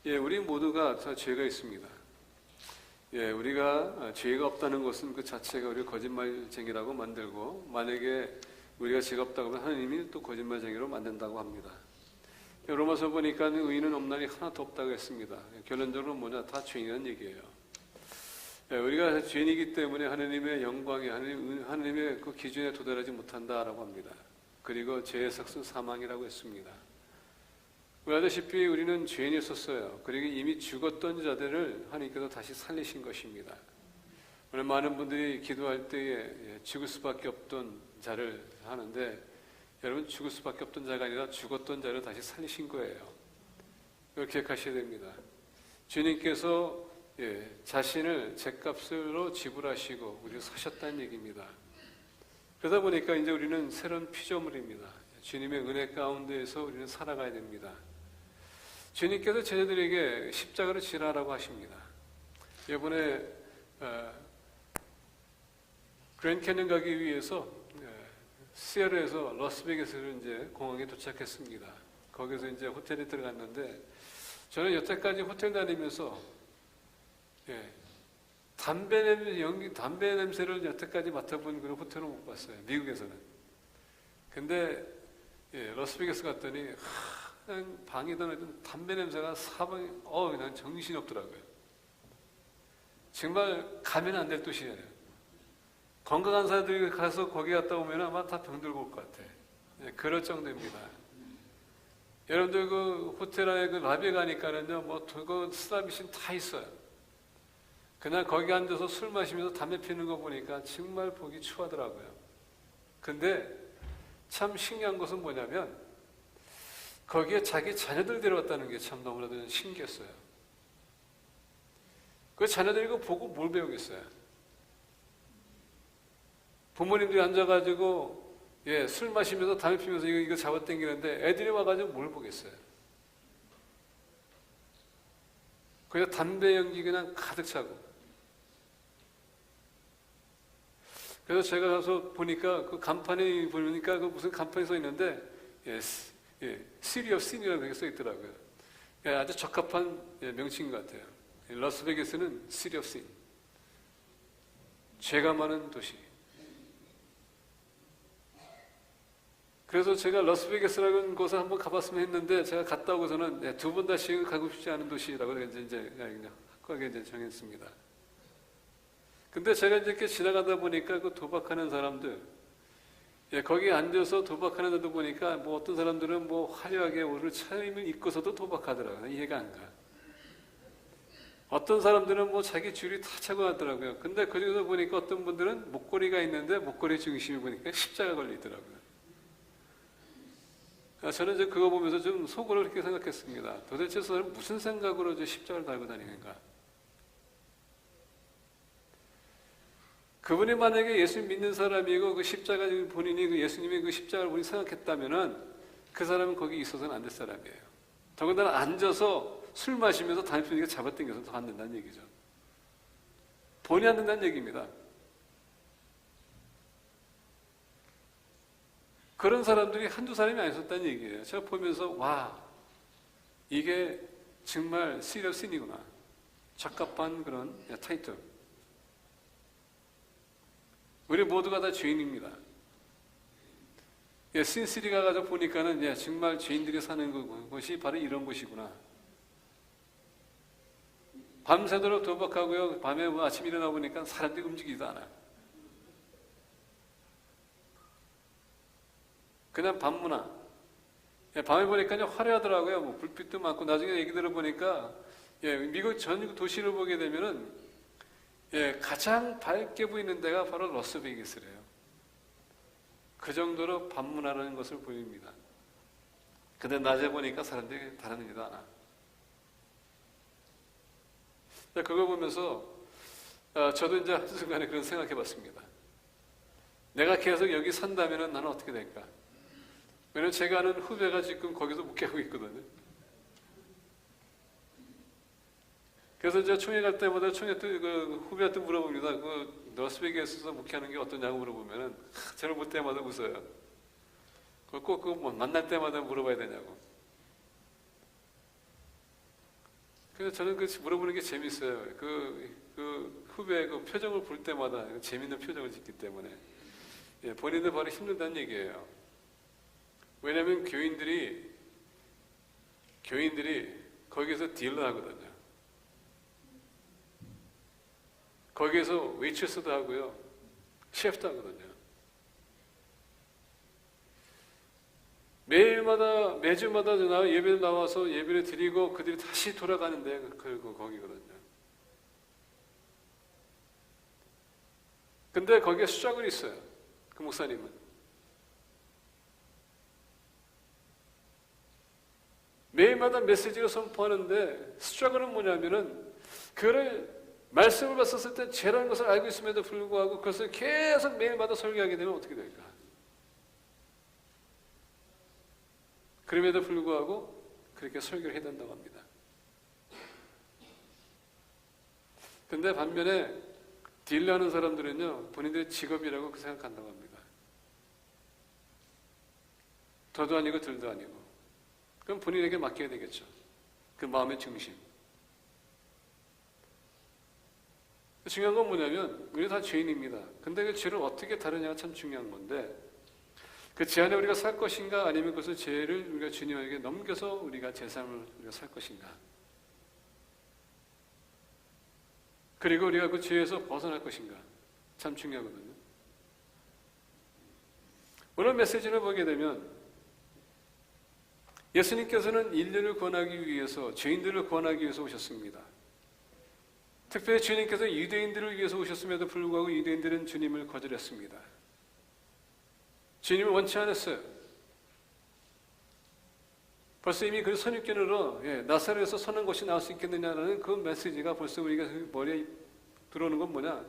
우리 모두가 다 죄가 있습니다. 우리가 죄가 없다는 것은 그 자체가 우리가 거짓말쟁이라고 만들고, 만약에 우리가 죄가 없다고 하면 하나님이 또 거짓말쟁이로 만든다고 합니다. 로마서 보니까 의인은 없나니 하나도 없다고 했습니다. 결론적으로 뭐냐? 다 죄인이라는 얘기예요. 우리가 죄인이기 때문에 하나님의 영광에, 하나님의 그 기준에 도달하지 못한다라고 합니다. 그리고 죄의 삭은 사망이라고 했습니다. 아시다시피 우리는 죄인이었었어요. 그리고 이미 죽었던 자들을 하나님께서 다시 살리신 것입니다. 오늘 많은 분들이 기도할 때에 죽을 수밖에 없던 자를 하는데, 여러분, 죽을 수밖에 없던 자가 아니라 죽었던 자를 다시 살리신 거예요. 이걸 기억하셔야 됩니다. 주님께서 자신을 죗값으로 지불하시고 우리를 사셨다는 얘기입니다. 그러다 보니까 이제 우리는 새로운 피조물입니다. 주님의 은혜 가운데에서 우리는 살아가야 됩니다. 주님께서 제자들에게 십자가를 지라라고 하십니다. 이번에 그랜드 캐년 가기 위해서 시애틀에서 러스베이거스를 이제 공항에 도착했습니다. 거기서 이제 호텔에 들어갔는데, 저는 여태까지 호텔 다니면서 담배 냄새를 여태까지 맡아본 그런 호텔은 못 봤어요. 미국에서는. 근데 러스베이거스 갔더니 그냥 방이든 담배 냄새가 사방에 그냥 정신이 없더라고요. 정말 가면 안 될 도시예요. 건강한 사람들이 가서 거기 갔다 오면 아마 다 병들고 올 것 같아. 그럴 정도입니다. 여러분들 그 호텔 안에 그 라비에 가니까는요, 그 스라비신 다 있어요. 그냥 거기 앉아서 술 마시면서 담배 피는 거 보니까 정말 보기 추하더라고요. 근데 참 신기한 것은 뭐냐면, 거기에 자기 자녀들 데려왔다는 게 참 너무나도 신기했어요. 그 자녀들이 그거 보고 뭘 배우겠어요? 부모님들이 앉아가지고 술 마시면서 담배 피면서 이거 잡아당기는데 애들이 와가지고 뭘 보겠어요? 그냥 담배 연기 그냥 가득 차고. 그래서 제가 가서 보니까 그 간판에 보니까 그 무슨 간판이 써 있는데 City of Sin이라고 써 있더라고요. 아주 적합한 명칭인 것 같아요. 라스베이거스는 City of Sin, 죄가 많은 도시. 그래서 제가 라스베이거스라는 곳을 한번 가봤으면 했는데, 제가 갔다 오고서는 두 번 다시 가고 싶지 않은 도시라고 이제 확고하게 이제 정했습니다. 근데 제가 이렇게 지나가다 보니까 그 도박하는 사람들, 거기에 앉아서 도박하는 데도 보니까 어떤 사람들은 화려하게 오늘 차림을 입고서도 도박하더라고요. 이해가 안 가. 어떤 사람들은 자기 줄이 다 차고 가더라고요. 근데 그중에서 보니까 어떤 분들은 목걸이가 있는데 목걸이 중심에 보니까 십자가 걸리더라고요. 저는 이제 그거 보면서 좀 속으로 이렇게 생각했습니다. 도대체 저 사람 무슨 생각으로 저 십자가를 달고 다니는가? 그분이 만약에 예수 믿는 사람이고 그 십자가 본인이 그 예수님의 그 십자가를 본인이 생각했다면은 그 사람은 거기 있어서는 안 될 사람이에요. 더군다나 앉아서 술 마시면서 담배 피우니까 잡아당겨서 더 안 된다는 얘기죠. 본이 안 된다는 얘기입니다. 그런 사람들이 한두 사람이 아니었다는 얘기예요. 제가 보면서 이게 정말 시리어스이구나. 적합한 그런 타이틀. 우리 모두가 다 죄인입니다. 신시리가 가서 보니까는 정말 죄인들이 사는 곳이 바로 이런 곳이구나. 밤새도록 도박하고요. 밤에 아침 일어나 보니까 사람들이 움직이지도 않아요. 그냥 밤문화. 밤에 보니까 화려하더라고요. 불빛도 많고. 나중에 얘기 들어보니까 미국 전 도시를 보게 되면은 가장 밝게 보이는 데가 바로 러스베이거스래요. 그 정도로 밤문화라는 것을 보입니다. 근데 낮에 보니까 사람들이 다른 일도 않아. 그걸 보면서 저도 이제 한순간에 그런 생각해 봤습니다. 내가 계속 여기 산다면 나는 어떻게 될까? 왜냐면 제가 아는 후배가 지금 거기서 목회하고 있거든요. 그래서 제가 총회 갈 때마다 총회 때 그 후배한테 물어봅니다. 그 러스베이거스에서 목회하는 게 어떠냐고 물어보면은 저를 볼 때마다 웃어요. 꼭 만날 때마다 물어봐야 되냐고. 그래서 저는 그 물어보는 게 재밌어요. 그 후배 그 표정을 볼 때마다 재밌는 표정을 짓기 때문에 예, 본인들 바로 힘든다는 얘기예요. 왜냐하면 교인들이 거기서 딜러 하거든요. 거기에서 웨이트레스도 하고요, 셰프도 하거든요. 매주마다 예배를 나와서 예배를 드리고 그들이 다시 돌아가는데 거기거든요. 근데 거기에 수작을 있어요. 그 목사님은. 매일마다 메시지를 선포하는데 수작은 뭐냐면은 그거를 말씀을 봤었을 때 죄라는 것을 알고 있음에도 불구하고 그것을 계속 매일마다 설교하게 되면 어떻게 될까? 그럼에도 불구하고 그렇게 설교를 해야 된다고 합니다. 근데 반면에 딜러하는 사람들은요, 본인들의 직업이라고 생각한다고 합니다. 더도 아니고 덜도 아니고. 그럼 본인에게 맡겨야 되겠죠. 그 마음의 중심. 중요한 건 뭐냐면 우리 다 죄인입니다. 근데 그 죄를 어떻게 다루냐가 참 중요한 건데, 그 죄 안에 우리가 살 것인가, 아니면 그것을 죄를 우리가 주님에게 넘겨서 우리가 제 삶을 우리가 살 것인가. 그리고 우리가 그 죄에서 벗어날 것인가. 참 중요하거든요. 오늘 메시지를 보게 되면 예수님께서는 인류를 구원하기 위해서, 죄인들을 구원하기 위해서 오셨습니다. 특별히 주님께서 유대인들을 위해서 오셨음에도 불구하고 유대인들은 주님을 거절했습니다. 주님을 원치 않았어요. 벌써 이미 그 선입견으로 나사렛에서 선한 것이 나올 수 있겠느냐라는 그 메시지가 벌써 우리가 머리에 들어오는 건 뭐냐?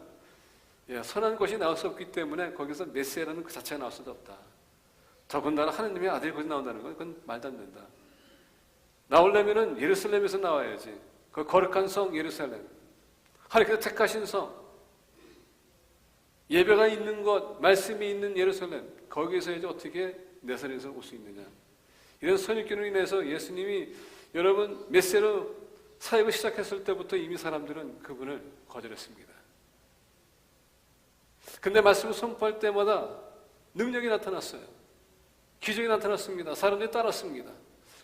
선한 것이 나올 수 없기 때문에 거기서 메시아라는 그 자체가 나올 수도 없다. 더군다나 하느님의 아들이 거기서 나온다는 건 그건 말도 안 된다. 나오려면은 예루살렘에서 나와야지. 그 거룩한 성 예루살렘, 하나님께서 택하신 성, 예배가 있는 곳, 말씀이 있는 예루살렘, 거기에서 이제 어떻게 나사렛에서 올 수 있느냐. 이런 선입견으로 인해서 예수님이 여러분 메시아로 사역을 시작했을 때부터 이미 사람들은 그분을 거절했습니다. 근데 말씀을 선포할 때마다 능력이 나타났어요. 기적이 나타났습니다. 사람들이 따랐습니다.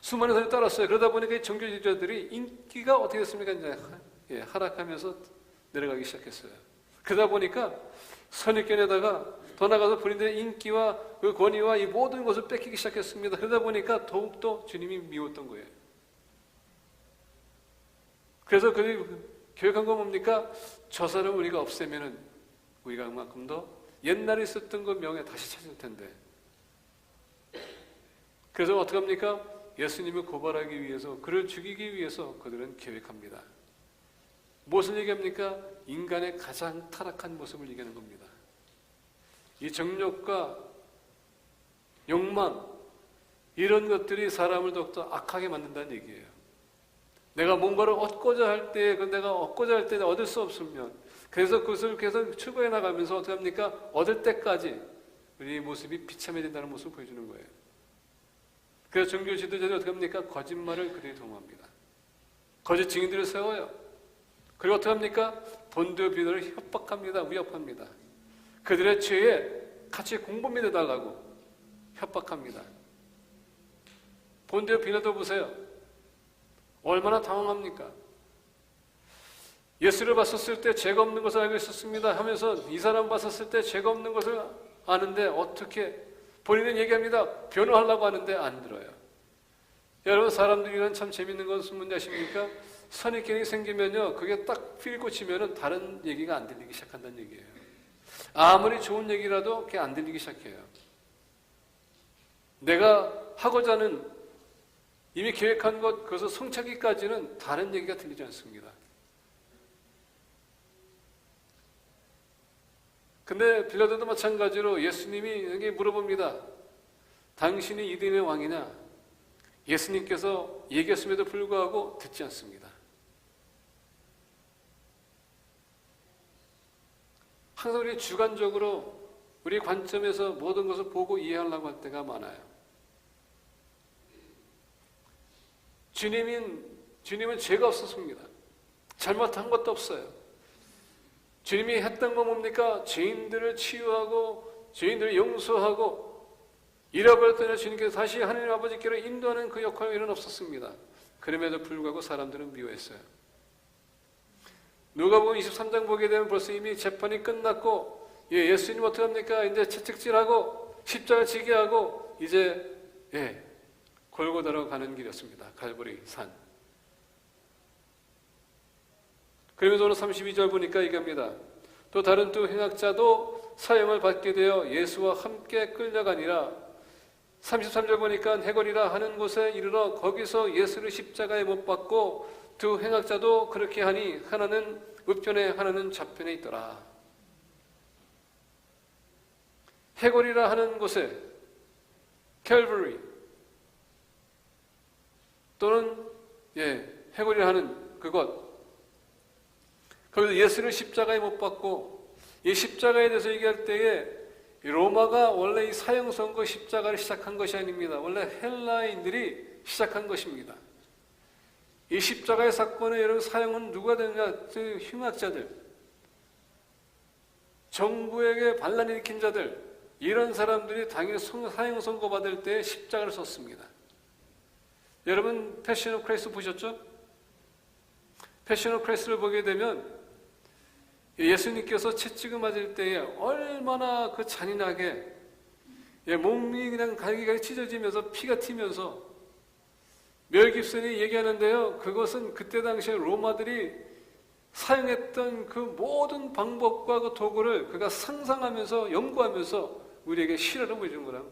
수많은 사람이 따랐어요. 그러다 보니까 이 종교지도자들이 인기가 어떻게 됐습니까? 이제 하락하면서 내려가기 시작했어요. 그러다 보니까 선입견에다가 더 나가서 본인들의 인기와 그 권위와 이 모든 것을 뺏기기 시작했습니다. 그러다 보니까 더욱더 주님이 미웠던 거예요. 그래서 그 교육한 건 뭡니까? 저 사람 우리가 없애면은 우리가 그만큼 더 옛날에 있었던 그 명예 다시 찾을 텐데. 그래서 어떻게 합니까? 예수님을 고발하기 위해서, 그를 죽이기 위해서 그들은 계획합니다. 무엇을 얘기합니까? 인간의 가장 타락한 모습을 얘기하는 겁니다. 이 정욕과 욕망, 이런 것들이 사람을 더욱더 악하게 만든다는 얘기예요. 내가 뭔가를 얻고자 할 때, 내가 얻고자 할 때 얻을 수 없으면, 그래서 그것을 계속 추구해 나가면서 어떻게 합니까? 얻을 때까지 우리 모습이 비참해진다는 모습을 보여주는 거예요. 그래서 종교 지도자들이 어떻게 합니까? 거짓말을 그들이 도모합니다. 거짓 증인들을 세워요. 그리고 어떻게 합니까? 본드 비너를 협박합니다. 위협합니다. 그들의 죄에 같이 공범이 되달라고 협박합니다. 본드 비너도 보세요. 얼마나 당황합니까? 예수를 봤었을 때 죄가 없는 것을 알고 있었습니다 하면서 이 사람 봤었을 때 죄가 없는 것을 아는데 어떻게 본인은 얘기합니다. 변호하려고 하는데 안 들어요. 여러분, 사람들이란 참 재밌는 것은 뭔지 아십니까? 선입견이 생기면요, 그게 딱 필 꽂히면은 다른 얘기가 안 들리기 시작한다는 얘기예요. 아무리 좋은 얘기라도 그게 안 들리기 시작해요. 내가 하고자 하는 이미 계획한 것, 그것을 성취하기까지는 다른 얘기가 들리지 않습니다. 근데 빌라도도 마찬가지로 예수님이 여기 물어봅니다. 당신이 유대인의 왕이냐? 예수님께서 얘기했음에도 불구하고 듣지 않습니다. 항상 우리 주관적으로 우리 관점에서 모든 것을 보고 이해하려고 할 때가 많아요. 주님은 죄가 없었습니다. 잘못한 것도 없어요. 주님이 했던 건 뭡니까? 죄인들을 치유하고 죄인들을 용서하고 잃어버렸던 주님께서 다시 하나님 아버지께로 인도하는 그 역할은 일은 없었습니다. 그럼에도 불구하고 사람들은 미워했어요. 누가복음 23장 보게 되면 벌써 이미 재판이 끝났고 예수님 어떻게 합니까? 이제 채찍질하고 십자가 지게 하고 이제 골고다로 가는 길이었습니다. 갈보리 산. 그러면서 오늘 32절 보니까 이겁니다. 또 다른 두 행악자도 사형을 받게 되어 예수와 함께 끌려가니라. 33절 보니까 해골이라 하는 곳에 이르러 거기서 예수를 십자가에 못 박고 두 행악자도 그렇게 하니 하나는 우편에 하나는 좌편에 있더라. 해골이라 하는 곳에 캘버리 또는 해골이라 하는 그곳, 거기서 예수를 십자가에 못 박고 이 십자가에 대해서 얘기할 때에 로마가 원래 이 사형 선고 십자가를 시작한 것이 아닙니다. 원래 헬라인들이 시작한 것입니다. 이 십자가의 사건에 여러분 사형은 누가 되느냐? 흉악자들, 정부에게 반란 일으킨 자들, 이런 사람들이 당연히 사형 선고 받을 때 십자가를 썼습니다. 여러분 패션 오브 크라이스트 보셨죠? 패션 오브 크라이스트를 보게 되면 예수님께서 채찍을 맞을 때에 얼마나 그 잔인하게 몸이 그냥 갈기갈기 찢어지면서 피가 튀면서 멜 깁슨이 얘기하는데요. 그것은 그때 당시에 로마들이 사용했던 그 모든 방법과 그 도구를 그가 상상하면서 연구하면서 우리에게 실화를 보여주는 거라고.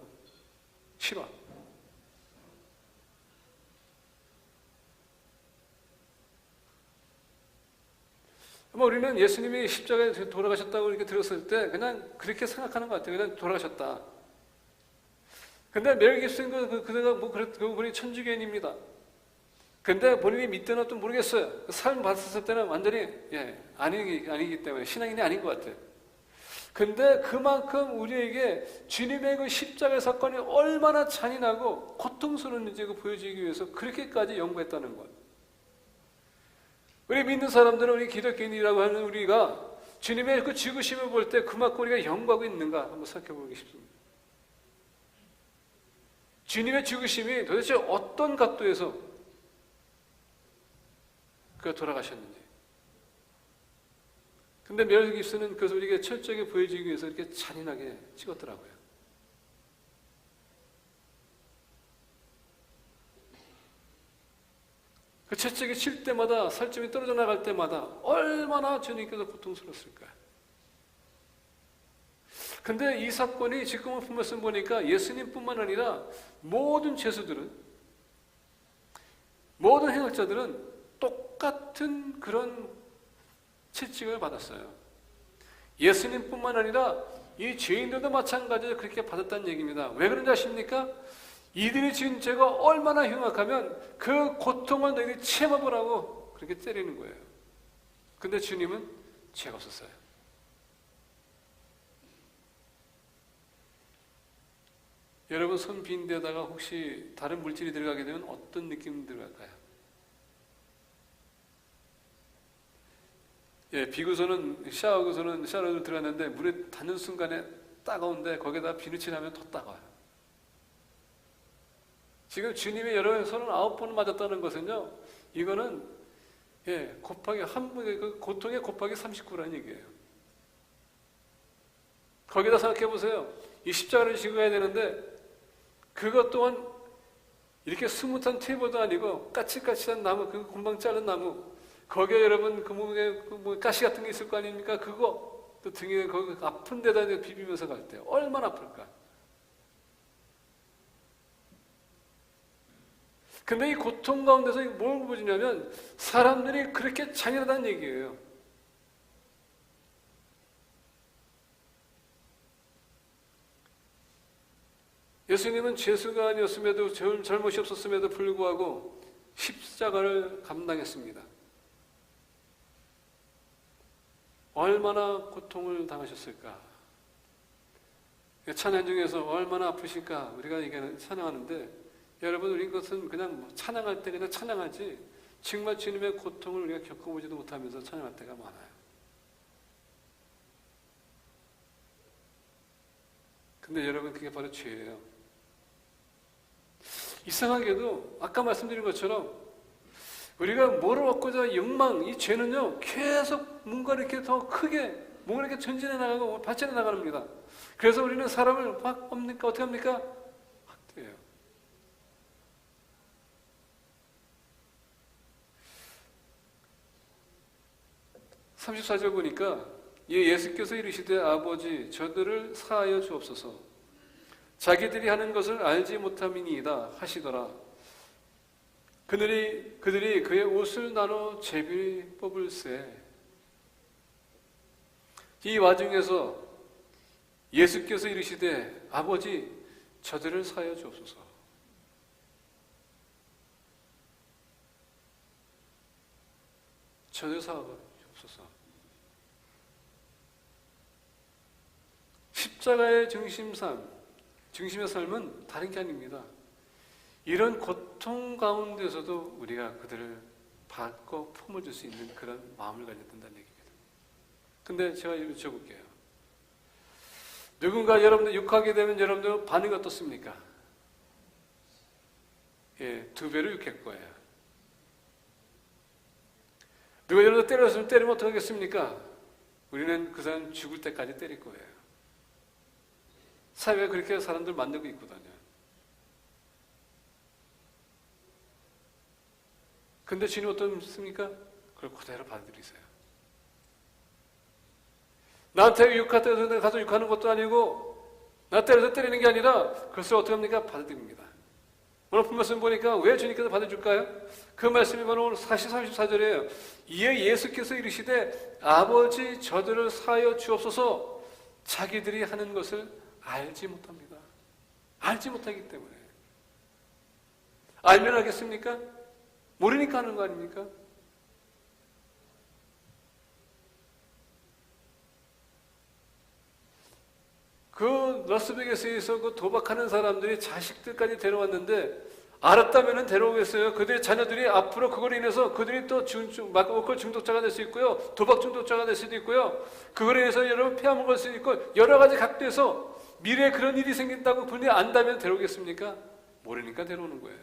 실화. 우리는 예수님이 십자가에 돌아가셨다고 이렇게 들었을 때 그냥 그렇게 생각하는 것 같아요. 그냥 돌아가셨다. 근데 멜 깁슨 그가 그분이 천주교인입니다. 근데 본인이 믿든 또 모르겠어요. 삶 봤을 때는 완전히 아니기 때문에 신앙인이 아닌 것 같아요. 근데 그만큼 우리에게 주님의 그 십자가의 사건이 얼마나 잔인하고 고통스러운지 보여주기 위해서 그렇게까지 연구했다는 것. 우리 믿는 사람들은 우리 기독교인이라고 하는 우리가 주님의 그 죽으심을 볼 때 그만큼 우리가 연구하고 있는가 한번 생각해 보기 싶습니다. 주님의 죽으심이 도대체 어떤 각도에서 그가 돌아가셨는지. 근데 멜 깁슨은 그것을 우리에게 철저하게 보여주기 위해서 이렇게 잔인하게 찍었더라고요. 그 채찍이 칠 때마다 살점이 떨어져 나갈 때마다 얼마나 주님께서 고통스러웠을까요? 근데 이 사건이 지금 말씀 보니까 예수님뿐만 아니라 모든 죄수들은, 모든 행악자들은 똑같은 그런 채찍을 받았어요. 예수님뿐만 아니라 이 죄인들도 마찬가지로 그렇게 받았다는 얘기입니다. 왜 그런지 아십니까? 이들이 지은 죄가 얼마나 흉악하면 그 고통을 너희들이 체험해보라고 그렇게 때리는 거예요. 근데 주님은 죄가 없었어요. 여러분 손 빈 데다가 혹시 다른 물질이 들어가게 되면 어떤 느낌 들어갈까요? 비구서는 샤워하고서는 샤워를 들어갔는데 물에 닿는 순간에 따가운데 거기다 비누칠하면 더 따가워요. 지금 주님이 여러분 39번 맞았다는 것은요, 이거는 곱하기 그 고통의 곱하기 39라는 얘기예요. 거기다 생각해 보세요. 이 십자가를 지고 가야 되는데 그것 또한 이렇게 스무탄 테이블도 아니고 까칠까칠한 나무, 그 금방 자른 나무, 거기에 여러분 그 몸에 가시 같은 게 있을 거 아닙니까? 그거 또 등에 거기 아픈 데다 비비면서 갈 때 얼마나 아플까? 근데 이 고통 가운데서 뭘 보여주냐면 사람들이 그렇게 잔인하다는 얘기예요. 예수님은 죄수가 아니었음에도 잘못이 없었음에도 불구하고 십자가를 감당했습니다. 얼마나 고통을 당하셨을까? 찬양 중에서 얼마나 아프실까 우리가 찬양하는데 여러분, 우리 것은 그냥 찬양할 때 그냥 찬양하지 정말 주님의 고통을 우리가 겪어보지도 못하면서 찬양할 때가 많아요. 근데 여러분, 그게 바로 죄예요. 이상하게도 아까 말씀드린 것처럼 우리가 뭐를 얻고자 욕망, 이 죄는요 계속 뭔가 이렇게 더 크게 뭔가 이렇게 전진해 나가고 발전해 나갑니다. 그래서 우리는 사람을 막 어떻게 합니까? 학대해요. (34절) 보니까 예수께서 이르시되 아버지 저들을 사하여 주옵소서 자기들이 하는 것을 알지 못함이니이다 하시더라. 그들이 그의 옷을 나눠 제비 뽑을세. 이 와중에서 예수께서 이르시되 아버지 저들을 사하여 주옵소서. 저들을 사하여 주옵소서. 십자가의 중심의 삶은 다른 게 아닙니다. 이런 고통 가운데서도 우리가 그들을 받고 품어줄 수 있는 그런 마음을 가져야 된다는 얘기입니다. 근데 제가 여쭤볼게요. 누군가 여러분들 욕하게 되면 여러분들 반응이 어떻습니까? 예, 2배로 욕할 거예요. 누가 여러분들 때렸으면 때리면 어떻게 하겠습니까? 우리는 그 사람 죽을 때까지 때릴 거예요. 사회가 그렇게 사람들 만들고 있거든요. 근데 주님 어떻습니까? 그걸 그대로 받아들이세요. 나한테 욕하다가 내가 가서 욕하는 것도 아니고 나 때려서 때리는 게 아니라 그것을 어떻게 합니까? 받아들입니다. 오늘 본 말씀 보니까 왜 주님께서 받아줄까요? 그 말씀이 바로 오늘 34절이에요. 이에 예수께서 이르시되 아버지 저들을 사하여 주옵소서 자기들이 하는 것을 알지 못합니다. 알지 못하기 때문에. 알면 하겠습니까? 모르니까 하는 거 아닙니까? 그 라스베가스에서 그 도박하는 사람들이 자식들까지 데려왔는데 알았다면 데려오겠어요? 그들의 자녀들이 앞으로 그걸로 인해서 그들이 또 알코올 중독자가 될 수 있고요, 도박 중독자가 될 수도 있고요, 그걸로 인해서 여러분 폐암을 걸 수도 있고 여러 가지 각도에서 미래에 그런 일이 생긴다고 분명히 안다면 데려오겠습니까? 모르니까 데려오는 거예요.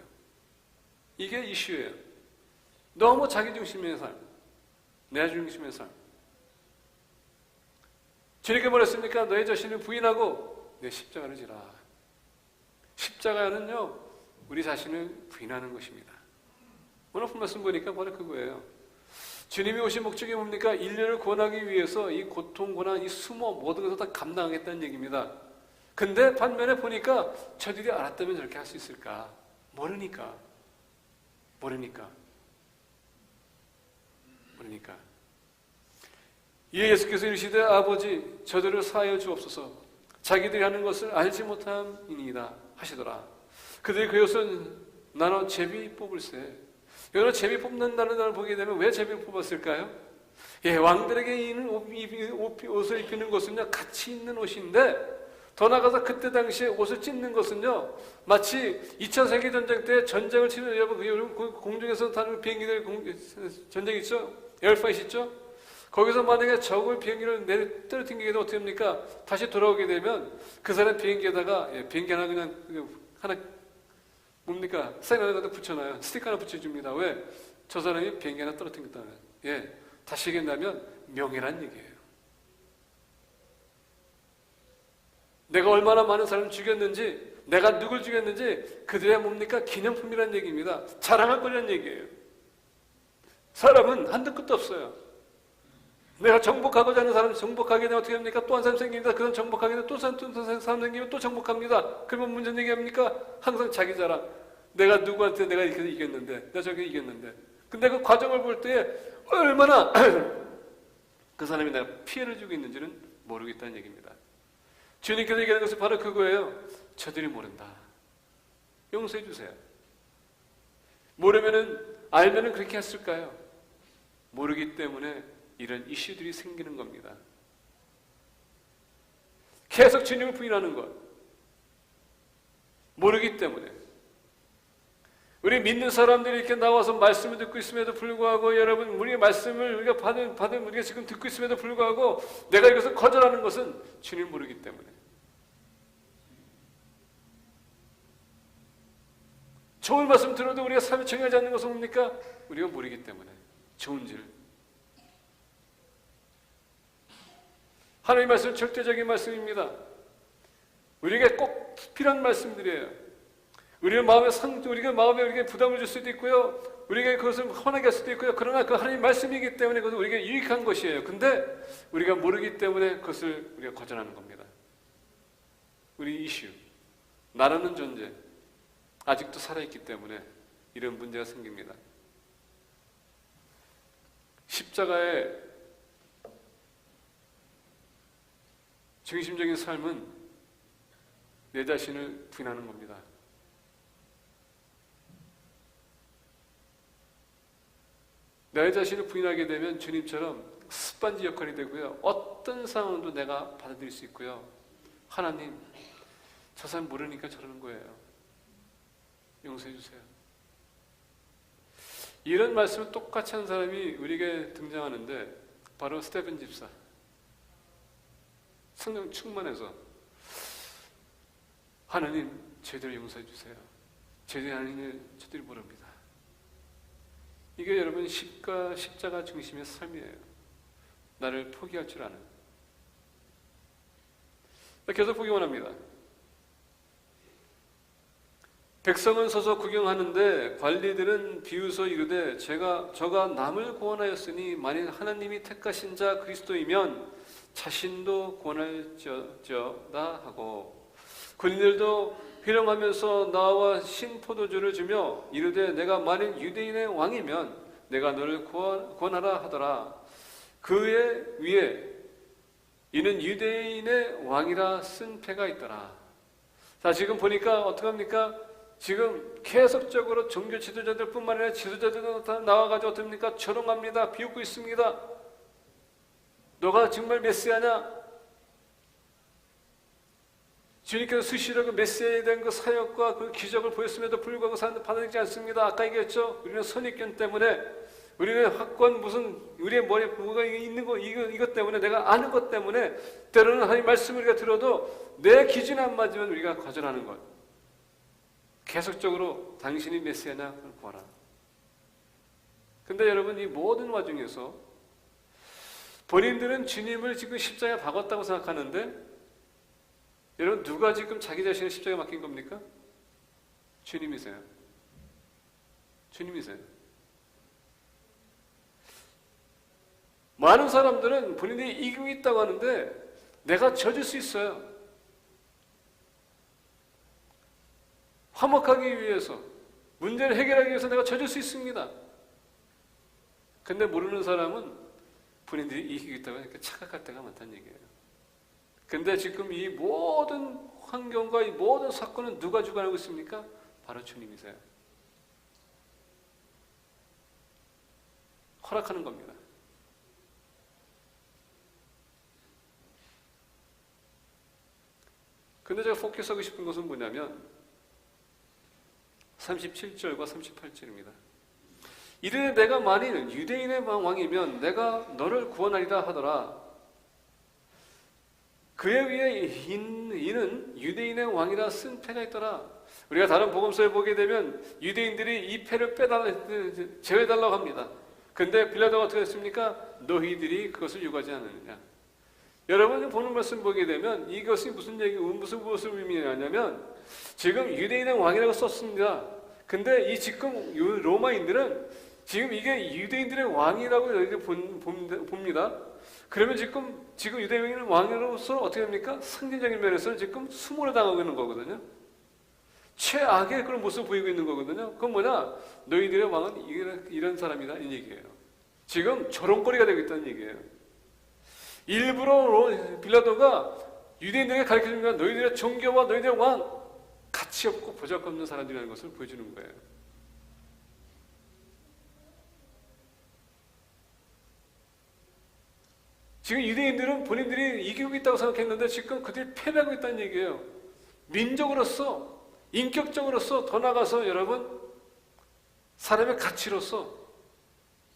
이게 이슈예요. 너무 자기중심의 삶, 내 중심의 삶. 주님께 뭐랬습니까? 너의 자신을 부인하고 내 십자가를 지라. 십자가는요 우리 자신을 부인하는 것입니다. 오늘 말씀 보니까 바로 그거예요. 주님이 오신 목적이 뭡니까? 인류를 구원하기 위해서 이 고통, 고난, 이 수모 모든 것을 다 감당하겠다는 얘기입니다. 근데 반면에 보니까 저들이 알았다면 저렇게 할 수 있을까? 모르니까. 이에 예수께서 이르시되 아버지 저들을 사하여 주옵소서 자기들이 하는 것을 알지 못함이니이다 하시더라. 그들이 그 옷을 나눠 제비 뽑을세. 여러분 제비 뽑는다는 걸 보게 되면 왜 제비를 뽑았을까요? 예, 왕들에게 있는 옷을 입히는 것은요 가치 있는 옷인데 더 나아가서 그때 당시에 옷을 찢는 것은요 마치 2차 세계전쟁 때 전쟁을 치는 여러분 그 공중에서 타는 비행기들 전쟁 있죠? 에어파이트 있죠? 거기서 만약에 적을 비행기를 떨어뜨리게 되면 어떻게 합니까? 다시 돌아오게 되면 그 사람 비행기에다가 비행기 하나 그냥 하나 뭡니까? 사인 하나 갖다 붙여놔요. 스티커 하나 붙여줍니다. 왜? 저 사람이 비행기 하나 떨어뜨렸다는. 예, 다시 얘기한다면 명예란 얘기예요. 내가 얼마나 많은 사람을 죽였는지, 내가 누굴 죽였는지 그들의 뭡니까? 기념품이란 얘기입니다. 자랑할 거란 얘기예요. 사람은 한도 끝도 없어요. 내가 정복하고자 하는 사람 정복하게 되면 어떻게 합니까? 또 한 사람 생깁니다. 그 사람 정복하게 되면 또 한 사람 생기면 또 정복합니다. 그러면 문제는 얘기합니까? 항상 자기 자랑. 내가 누구한테 내가 이렇게 이겼는데, 내가 저렇게 이겼는데. 근데 그 과정을 볼 때 얼마나 그 사람이 내가 피해를 주고 있는지는 모르겠다는 얘기입니다. 주님께서 얘기하는 것은 바로 그거예요. 저들이 모른다. 용서해 주세요. 모르면은, 알면은 그렇게 했을까요? 모르기 때문에 이런 이슈들이 생기는 겁니다. 계속 주님을 부인하는 것. 모르기 때문에. 우리 믿는 사람들이 이렇게 나와서 말씀을 듣고 있음에도 불구하고 여러분 우리의 말씀을 우리가 받은 우리가 지금 듣고 있음에도 불구하고 내가 이것을 거절하는 것은 주님을 모르기 때문에 좋은 말씀 들어도 우리가 삶에 정하지 않는 것은 뭡니까? 우리가 모르기 때문에 좋은지를 하나님의 말씀은 절대적인 말씀입니다. 우리에게 꼭 필요한 말씀들이에요. 우리가 마음에 우리에게 부담을 줄 수도 있고요. 우리에게 그것을 화나게 할 수도 있고요. 그러나 그 하나님의 말씀이기 때문에 그것은 우리에게 유익한 것이에요. 근데 우리가 모르기 때문에 그것을 우리가 거절하는 겁니다. 우리 이슈, 나라는 존재, 아직도 살아있기 때문에 이런 문제가 생깁니다. 십자가의 중심적인 삶은 내 자신을 부인하는 겁니다. 내 자신을 부인하게 되면 주님처럼 습관지 역할이 되고요. 어떤 상황도 내가 받아들일 수 있고요. 하나님, 저 사람 모르니까 저러는 거예요. 용서해 주세요. 이런 말씀을 똑같이 한 사람이 우리에게 등장하는데 바로 스테븐 집사. 성령 충만해서 하나님, 저희들 용서해 주세요. 저희들이 하나님을 저희들이 모릅니다. 이게 여러분 십자가 중심의 삶이에요. 나를 포기할 줄 아는. 계속 보기 원합니다. 백성은 서서 구경하는데 관리들은 비웃어 이르되 저가 남을 구원하였으니 만일 하나님이 택하신 자 그리스도이면 자신도 구원할지어다 하고 군인들도 희롱하면서 나와 신포도주를 주며 이르되 내가 만일 유대인의 왕이면 내가 너를 구원하라 하더라. 그의 위에 이는 유대인의 왕이라 쓴 패가 있더라. 자, 지금 보니까 어떡합니까? 지금 계속적으로 종교 지도자들 뿐만 아니라 지도자들도 다 나와가지고 어떻습니까? 조롱합니다. 비웃고 있습니다. 너가 정말 메시아냐? 주님께서 수시로 그 메시아에 대한 그 사역과 그 기적을 보였음에도 불구하고 사람들 받아들이지 않습니다. 아까 얘기했죠. 우리는 선입견 때문에, 우리는 학권 무슨 우리의 머리에 뭐가 있는 거 이것 때문에, 내가 아는 것 때문에 때로는 하나님 말씀을 우리가 들어도 내 기준에 안 맞으면 우리가 거절하는 것. 계속적으로 당신이 메시아냐 구하라. 근데 여러분, 이 모든 와중에서 본인들은 주님을 지금 십자가에 박았다고 생각하는데, 여러분, 누가 지금 자기 자신을 십자가에 맡긴 겁니까? 주님이세요. 주님이세요. 많은 사람들은 본인들이 이기고 있다고 하는데 내가 져줄 수 있어요. 화목하기 위해서, 문제를 해결하기 위해서 내가 져줄 수 있습니다. 근데 모르는 사람은 본인들이 이기고 있다고 하니까 착각할 때가 많다는 얘기예요. 근데 지금 이 모든 환경과 이 모든 사건은 누가 주관하고 있습니까? 바로 주님이세요. 허락하는 겁니다. 근데 제가 포커스하고 싶은 것은 뭐냐면 37절과 38절입니다. 이르되 내가 만일 유대인의 왕이면 내가 너를 구원하리라 하더라. 그에 위해 이는 유대인의 왕이라 쓴 패가 있더라. 우리가 다른 복음서에 보게 되면 유대인들이 이 패를 제외해달라고 합니다. 근데 빌라도가 어떻게 했습니까? 너희들이 그것을 요구하지 않느냐. 여러분이 보는 말씀 보게 되면 이것이 무슨 의미냐면 지금 유대인의 왕이라고 썼습니다. 근데 이 지금 로마인들은 지금 이게 유대인들의 왕이라고 봅니다. 그러면 지금 유대인은 왕으로서 어떻게 됩니까? 상징적인 면에서는 지금 수모를 당하고 있는 거거든요. 최악의 그런 모습을 보이고 있는 거거든요. 그건 뭐냐? 너희들의 왕은 이런 사람이다, 이 얘기예요. 지금 조롱거리가 되고 있다는 얘기예요. 일부러 빌라도가 유대인들에게 가르쳐줍니다. 너희들의 종교와 너희들의 왕, 가치 없고 보잘것없는 사람들이라는 것을 보여주는 거예요. 지금 유대인들은 본인들이 이기고 있다고 생각했는데 지금 그들이 패배하고 있다는 얘기예요. 민족으로서, 인격적으로서 더 나아가서 여러분, 사람의 가치로서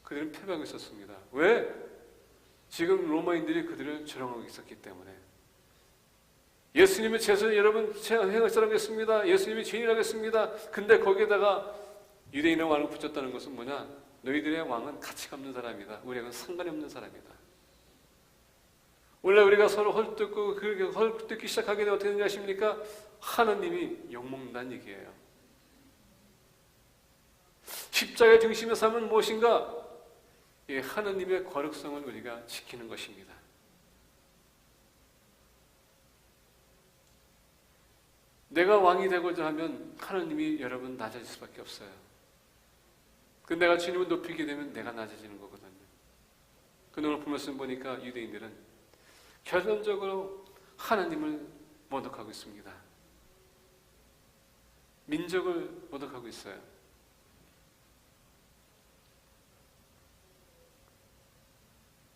그들은 패배하고 있었습니다. 왜? 지금 로마인들이 그들을 조롱하고 있었기 때문에. 예수님의 제서 여러분 행하시라고 했습니다. 예수님이 죄인이라고 했습니다. 근데 거기에다가 유대인의 왕을 붙였다는 것은 뭐냐? 너희들의 왕은 가치가 없는 사람이다. 우리하고는 상관이 없는 사람이다. 원래 우리가 서로 헐뜯고 그렇게 헐뜯기 시작하게 되면 어떻게 되는지 아십니까? 하나님이 욕먹는다는 얘기예요. 십자가의 중심에 삼은 무엇인가? 예, 하나님의 거룩성을 우리가 지키는 것입니다. 내가 왕이 되고자 하면 하나님이 여러분 낮아질 수밖에 없어요. 내가 주님을 높이게 되면 내가 낮아지는 거거든요. 오늘 말씀 보니까 유대인들은 결론적으로 하나님을 모독하고 있습니다. 민족을 모독하고 있어요.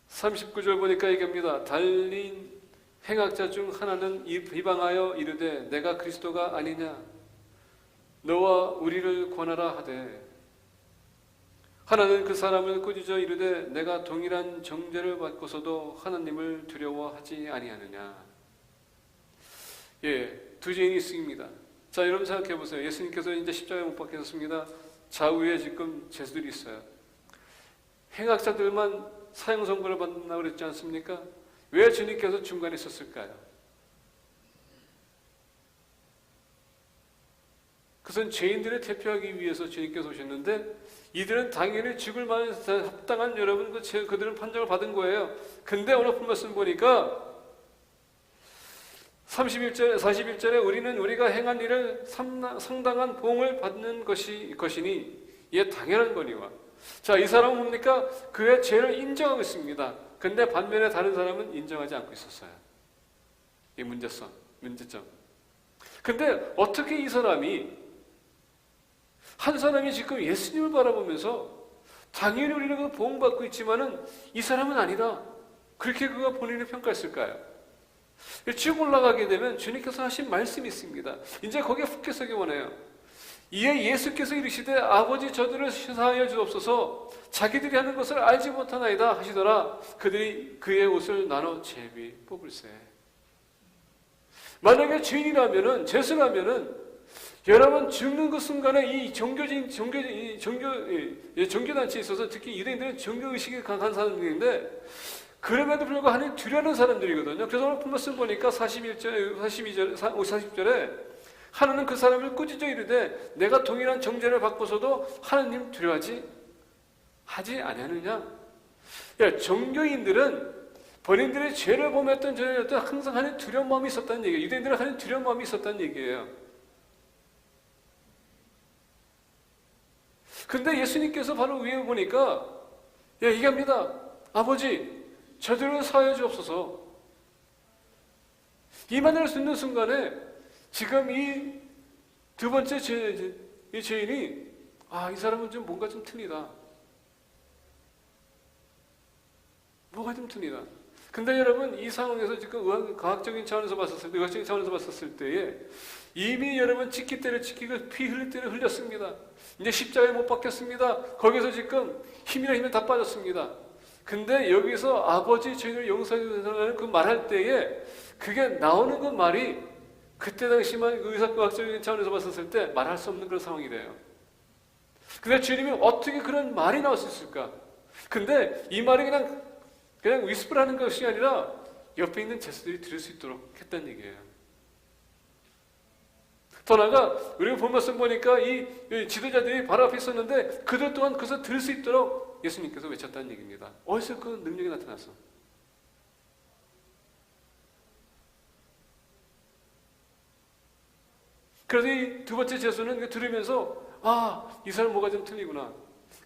39절 보니까 얘기합니다. 달린 행악자 중 하나는 비방하여 이르되 내가 그리스도가 아니냐 너와 우리를 권하라 하되 하나는 그 사람을 꾸짖어 이르되 내가 동일한 정죄를 받고서도 하나님을 두려워하지 아니하느냐. 예, 두 죄인이 있습니다. 자, 여러분 생각해 보세요. 예수님께서 이제 십자가에 못 박히셨습니다. 좌우에 지금 죄수들이 있어요. 행악자들만 사형 선고를 받는다고 그랬지 않습니까? 왜 주님께서 중간에 있었을까요? 그것은 죄인들을 대표하기 위해서 주님께서 오셨는데 이들은 당연히 죽을 만한 합당한 여러분 그들은 판정을 받은 거예요. 근데 오늘 본 말씀 보니까 41절에 우리는 우리가 행한 일을 상당한 보응을 받는 것이니 이에 당연한 거니와. 자, 이 사람은 뭡니까? 그의 죄를 인정하고 있습니다. 근데 반면에 다른 사람은 인정하지 않고 있었어요. 이 문제점. 근데 어떻게 이 사람이 한 사람이 지금 예수님을 바라보면서 당연히 우리는 보응받고 있지만은 이 사람은 아니다. 그렇게 그가 본인을 평가했을까요? 쭉 올라가게 되면 주님께서 하신 말씀이 있습니다. 이제 거기에 훅 해석이 원해요. 이에 예수께서 이르시되 아버지 저들을 사하여 주옵소서 자기들이 하는 것을 알지 못하나이다 하시더라. 그들이 그의 옷을 나눠 제비 뽑을세. 만약에 죄인이라면은 죄수라면은 여러분 죽는 그 순간에 이 종교단체에 있어서 특히 유대인들은 종교의식이 강한 사람들인데 그럼에도 불구하고 하나님 두려워하는 사람들이거든요. 그래서 오늘 말씀 보니까 40절에 하나는 그 사람을 꾸짖어 이르되 내가 동일한 정죄를 받고서도 하나님 두려워하지 아니하느냐. 종교인들은 본인들의 죄를 범했던 죄를 항상 하나님 두려운 마음이 있었다는 얘기예요. 유대인들은 하나님 두려운 마음이 있었다는 얘기예요. 근데 예수님께서 바로 위에 보니까 얘기합니다. 아버지 저들을 사하여 주옵소서. 이 말을 듣는 순간에 지금 이 두 번째 이 죄인이 이 사람은 좀 뭔가 좀 틀리다. 뭐가 좀 틀리다. 근데 여러분 이 상황에서 지금 과학적인 차원에서 봤었을 때에 이미 여러분 찍기 때를 찍히고 피 흘릴 때를 흘렸습니다. 이제 십자가에 못 박혔습니다. 거기서 지금 힘이나 다 빠졌습니다. 근데 여기서 아버지 저희를 용서해 주세요라는 그 말할 때에 그게 나오는 그 말이 그때 당시만 의학적인 차원에서 봤었을 때 말할 수 없는 그런 상황이래요. 근데 주님이 어떻게 그런 말이 나올 수 있을까? 근데 이 말이 그냥 위스프라는 것이 아니라 옆에 있는 제수들이 들을 수 있도록 했다는 얘기예요. 더 나아가 우리가 본 말씀 보니까 이 지도자들이 바로 앞에 있었는데 그들 또한 그것을 들을 수 있도록 예수님께서 외쳤다는 얘기입니다. 어디서 그 능력이 나타났어? 그래서 이 두 번째 제수는 들으면서 이 사람 뭐가 좀 틀리구나.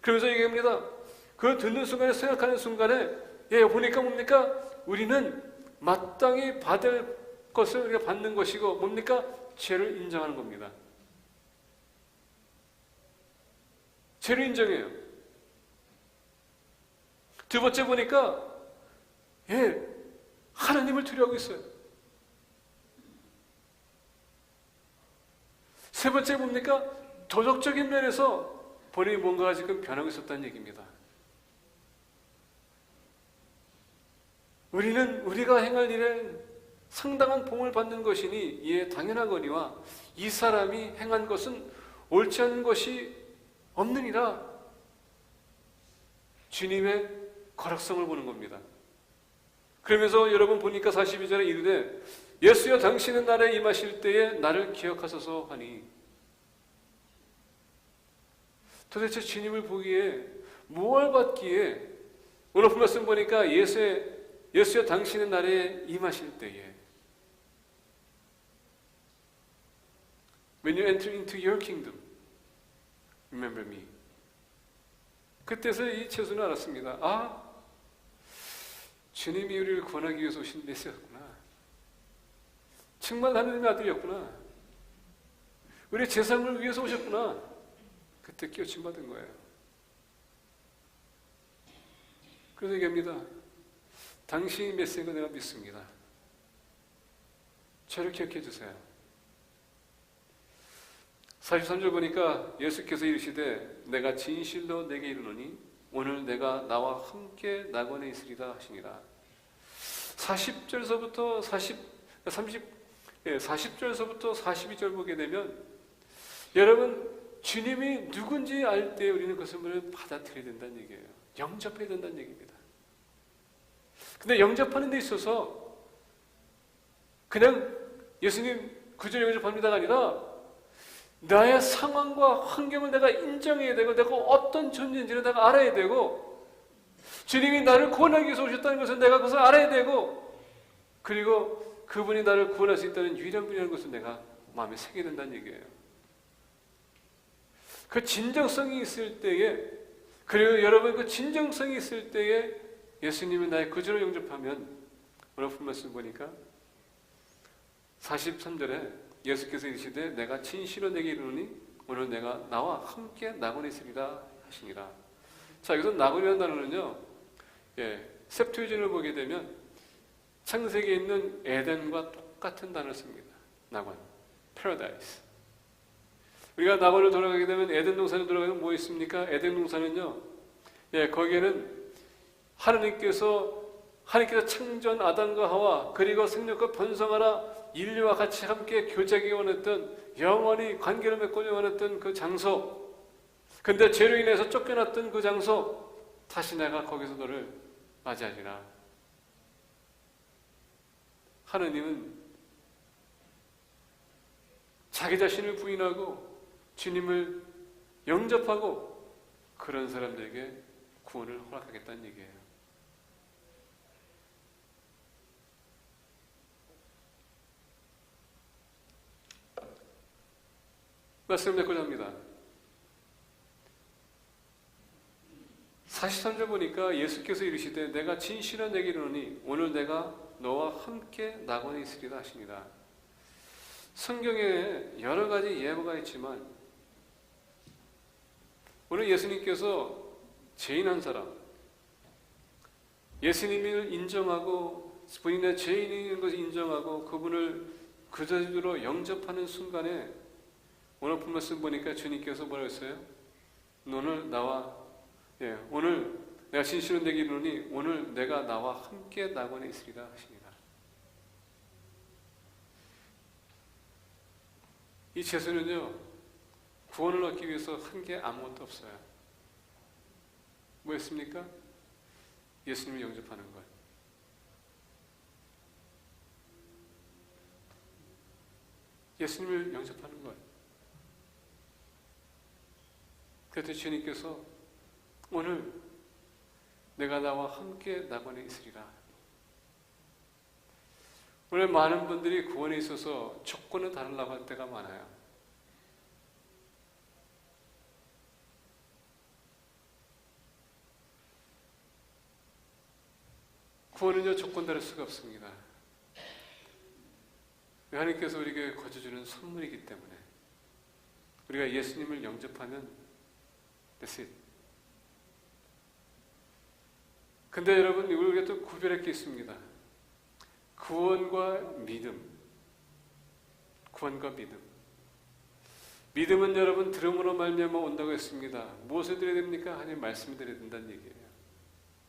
그러면서 얘기합니다. 그 듣는 순간에 생각하는 순간에 보니까 뭡니까? 우리는 마땅히 받을 것을 우리가 받는 것이고 뭡니까? 죄를 인정하는 겁니다. 죄를 인정해요. 두 번째 보니까 하나님을 두려워하고 있어요. 세 번째 뭡니까? 도덕적인 면에서 본인이 뭔가가 지금 변하고 있었다는 얘기입니다. 우리가 행할 일에 상당한 봉을 받는 것이니 이에 당연하거니와 이 사람이 행한 것은 옳지 않은 것이 없느니라. 주님의 거룩성을 보는 겁니다. 그러면서 여러분 보니까 42절에 이르되 예수여 당신은 나라에 임하실 때에 나를 기억하소서 하니, 도대체 주님을 보기에 무엇을 받기에, 오늘 말씀 보니까 예수여 당신은 나라에 임하실 때에, When you enter into your kingdom, remember me. 그때서 이 채수는 알았습니다. 아, 주님이 우리를 구원하기 위해서 오신 메시아였구나. 정말 하나님의 아들이었구나. 우리의 재산을 위해서 오셨구나. 그때 깨우침 받은 거예요. 그래서 얘기합니다. 당신이 메시아인 거 내가 믿습니다. 저를 기억해 주세요. 43절 보니까 예수께서 이르시되 내가 진실로 내게 이르노니 오늘 내가 나와 함께 낙원에 있으리라 하시니라. 40절서부터 42절 보게 되면 여러분 주님이 누군지 알 때 우리는 그것을 받아들여야 된다는 얘기예요. 영접해야 된다는 얘기입니다. 근데 영접하는 데 있어서 그냥 예수님 구절 영접합니다가 아니라 나의 상황과 환경을 내가 인정해야 되고 내가 어떤 존재인지를 내가 알아야 되고 주님이 나를 구원하기 위해서 오셨다는 것을 내가 그것을 알아야 되고 그리고 그분이 나를 구원할 수 있다는 유일한 분이라는 것을 내가 마음에 새겨야 된다는 얘기예요. 그 진정성이 있을 때에, 그리고 여러분 그 진정성이 있을 때에 예수님이 나의 구주로 영접하면, 오늘 본 말씀 보니까 43절에 예수께서 이르시되 내가 진실로 내게 이르노니 오늘 내가 나와 함께 낙원에 있으리라 하시니라. 자, 여기서 낙원이라는 단어는요, 셉투어진을 보게 되면 창세기에 있는 에덴과 똑같은 단어를 씁니다. 낙원, paradise. 우리가 낙원을 돌아가게 되면 에덴 동산에 돌아가면 뭐 있습니까? 에덴 동산은요, 거기에는 하나님께서 창조한 아담과 하와, 그리고 생명과 번성하라, 인류와 같이 함께 교제하기 원했던, 영원히 관계를 맺고자 원했던 그 장소, 근데 죄로 인해서 쫓겨났던 그 장소, 다시 내가 거기서 너를 맞이하리라. 하느님은 자기 자신을 부인하고 주님을 영접하고 그런 사람들에게 구원을 허락하겠다는 얘기예요. 말씀을 맺고자 합니다. 43절 보니까 예수께서 이르시되 내가 진실로 내게 이르노니 오늘 내가 너와 함께 낙원에 있으리라 하시니라. 성경에 여러 가지 예보가 있지만 오늘 예수님께서 죄인 한 사람, 예수님을 인정하고 본인의 죄인인 것을 인정하고 그분을 그자로 영접하는 순간에 오늘 본 말씀 보니까 주님께서 뭐라고 했어요? 오늘 오늘 내가 진실로 내게 이르노니 오늘 내가 나와 함께 낙원에 있으리라 하시니라. 이 죄수는요, 구원을 얻기 위해서 한 게 아무것도 없어요. 뭐였습니까? 예수님을 영접하는 것. 예수님을 영접하는 것. 그래서 주님께서 오늘 내가 나와 함께 낙원에 있으리라. 오늘 많은 분들이 구원에 있어서 조건을 다르려고 할 때가 많아요. 구원은요, 조건 다를 수가 없습니다. 하나님께서 우리에게 거저주는 선물이기 때문에 우리가 예수님을 영접하면 That's it. 근데 여러분, 우리가 또 구별할 게 있습니다. 구원과 믿음. 구원과 믿음. 믿음은 여러분 들음으로 말미암아 온다고 했습니다. 무엇을 드려야 됩니까? 하나님 말씀을 드려야 된다는 얘기예요.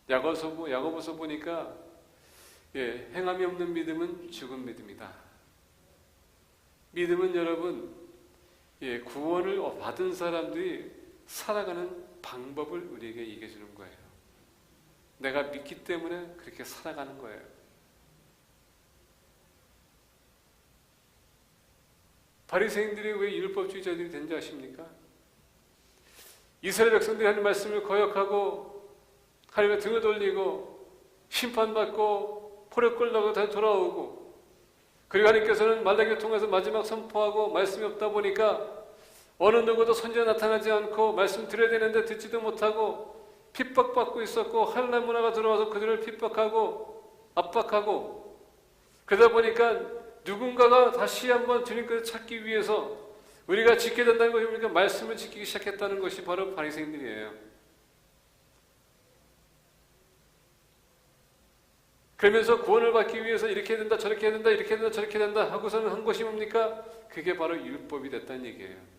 야고보서 보니까 행함이 없는 믿음은 죽은 믿음이다. 믿음은 여러분 구원을 받은 사람들이 살아가는 방법을 우리에게 얘기해 주는 거예요. 내가 믿기 때문에 그렇게 살아가는 거예요. 바리새인들이 왜 율법주의자들이 된지 아십니까? 이스라엘 백성들이 하는 말씀을 거역하고 하나님의 등을 돌리고 심판받고 포로 끌려고 다시 돌아오고, 그리고 하나님께서는 말라기를 통해서 마지막 선포하고 말씀이 없다 보니까 어느 누구도 선지자 나타나지 않고 말씀 드려야 되는데 듣지도 못하고 핍박받고 있었고, 할례 문화가 들어와서 그들을 핍박하고 압박하고, 그러다 보니까 누군가가 다시 한번 주님께서 찾기 위해서 우리가 지켜야 된다는 것이 우리가 말씀을 지키기 시작했다는 것이 바로 바리새인들이에요. 그러면서 구원을 받기 위해서 이렇게 해야 된다, 저렇게 해야 된다, 이렇게 해야 된다, 저렇게 해야 된다 하고서는 한 것이 뭡니까? 그게 바로 율법이 됐다는 얘기예요.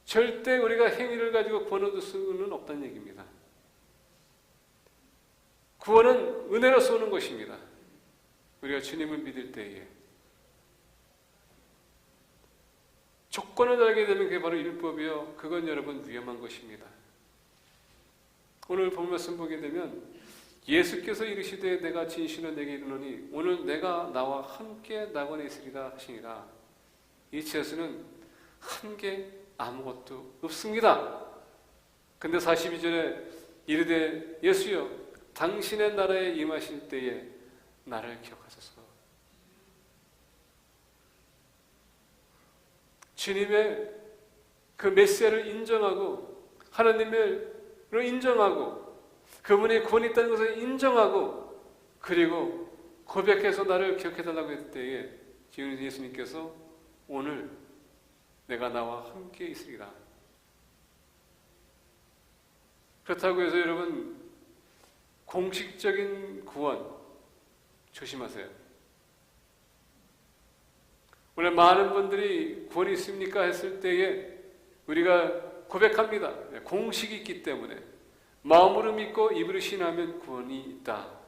절대 우리가 행위를 가지고 구원을 얻을 수는 없다는 얘기입니다. 구원은 은혜로서 오는 것입니다. 우리가 주님을 믿을 때에 조건을 달게 되면 그게 바로 율법이요, 그건 여러분 위험한 것입니다. 오늘 본 말씀 보게 되면 예수께서 이르시되 내가 진실로 내게 이르노니 오늘 내가 나와 함께 낙원에 있으리라 하시니라. 이 책에서는 한 게 아무것도 없습니다. 근데 42절에 이르되 예수여 당신의 나라에 임하실 때에 나를 기억하소서. 주님의 그 메시아를 인정하고 하나님을 인정하고 그분의 구원이 있다는 것을 인정하고 그리고 고백해서 나를 기억해달라고 했을 때에 예수님께서 오늘 내가 나와 함께 있으리라. 그렇다고 해서 여러분 공식적인 구원 조심하세요. 오늘 많은 분들이 구원이 있습니까? 했을 때에 우리가 고백합니다. 공식이 있기 때문에 마음으로 믿고 입으로 신하면 구원이 있다.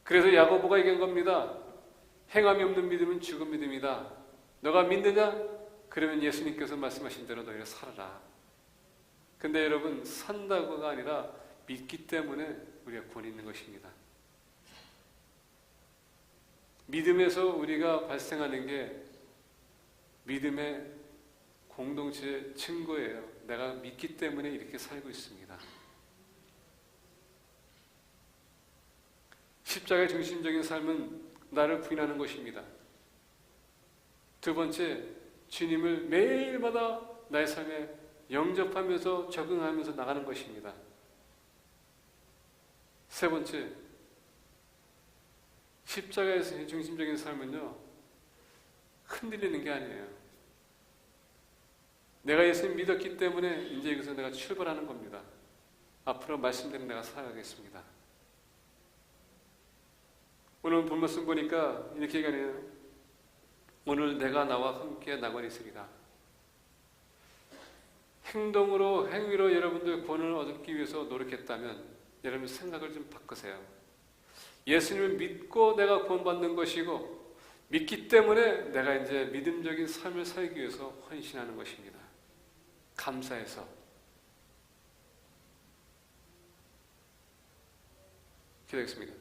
그래서 야고보가 얘기한 겁니다. 행함이 없는 믿음은 죽은 믿음이다. 너가 믿느냐? 그러면 예수님께서 말씀하신 대로 너희가 살아라. 근데 여러분 산다고가 아니라 믿기 때문에 우리가 구원이 있는 것입니다. 믿음에서 우리가 발생하는 게 믿음의 공동체 증거예요. 내가 믿기 때문에 이렇게 살고 있습니다. 십자가의 중심적인 삶은 나를 부인하는 것입니다. 두 번째, 주님을 매일마다 나의 삶에 영접하면서 적응하면서 나가는 것입니다. 세 번째, 십자가의 중심적인 삶은요, 흔들리는 게 아니에요. 내가 예수님 믿었기 때문에 이제 여기서 내가 출발하는 겁니다. 앞으로 말씀대로 내가 살아가겠습니다. 오늘 본 말씀 보니까 이렇게 얘기하네요. 오늘 내가 나와 함께 낙원에 있으리라. 행동으로 행위로 여러분들 구원을 얻기 위해서 노력했다면 여러분 생각을 좀 바꾸세요. 예수님을 믿고 내가 구원받는 것이고 믿기 때문에 내가 이제 믿음적인 삶을 살기 위해서 헌신하는 것입니다. 감사해서. 기도하겠습니다.